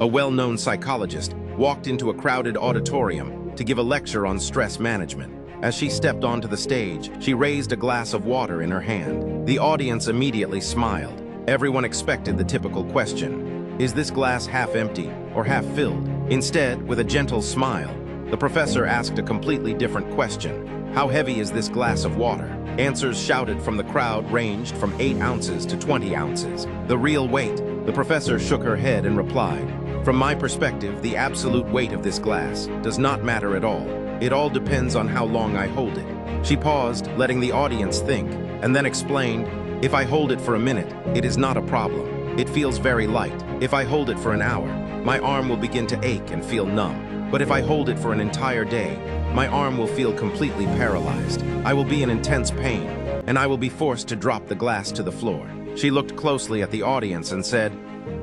A well-known psychologist walked into a crowded auditorium to give a lecture on stress management. As she stepped onto the stage, she raised a glass of water in her hand. The audience immediately smiled. Everyone expected the typical question: is this glass half empty or half filled? Instead, with a gentle smile, the professor asked a completely different question. How heavy is this glass of water? Answers shouted from the crowd ranged from 8 ounces to 20 ounces. The real weight? The professor shook her head and replied, "From my perspective, the absolute weight of this glass does not matter at all. It all depends on how long I hold it." She paused, letting the audience think, and then explained, "If I hold it for a minute, it is not a problem. It feels very light. If I hold it for an hour, my arm will begin to ache and feel numb. But if I hold it for an entire day, my arm will feel completely paralyzed. I will be in intense pain, and I will be forced to drop the glass to the floor." She looked closely at the audience and said,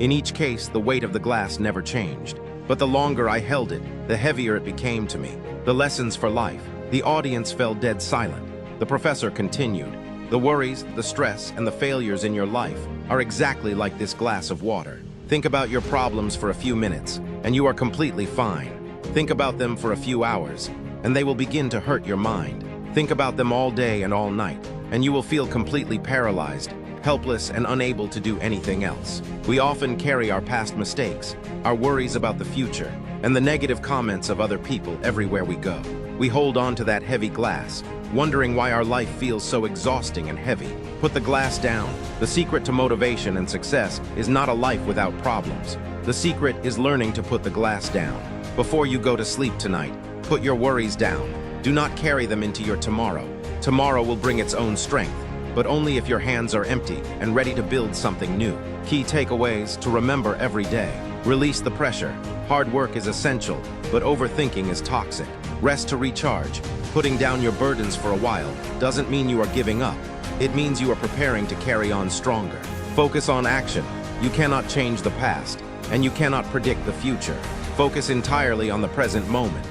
"In each case, the weight of the glass never changed. But the longer I held it, the heavier it became to me." The lessons for life. The audience fell dead silent. The professor continued, "The worries, the stress, and the failures in your life are exactly like this glass of water. Think about your problems for a few minutes, and you are completely fine. Think about them for a few hours, and they will begin to hurt your mind. Think about them all day and all night, and you will feel completely paralyzed, helpless, and unable to do anything else." We often carry our past mistakes, our worries about the future, and the negative comments of other people everywhere we go. We hold on to that heavy glass, wondering why our life feels so exhausting and heavy. Put the glass down. The secret to motivation and success is not a life without problems. The secret is learning to put the glass down. Before you go to sleep tonight, put your worries down. Do not carry them into your tomorrow. Tomorrow will bring its own strength, but only if your hands are empty and ready to build something new. Key takeaways to remember every day. Release the pressure. Hard work is essential, but overthinking is toxic. Rest to recharge. Putting down your burdens for a while doesn't mean you are giving up. It means you are preparing to carry on stronger. Focus on action. You cannot change the past, and you cannot predict the future. Focus entirely on the present moment.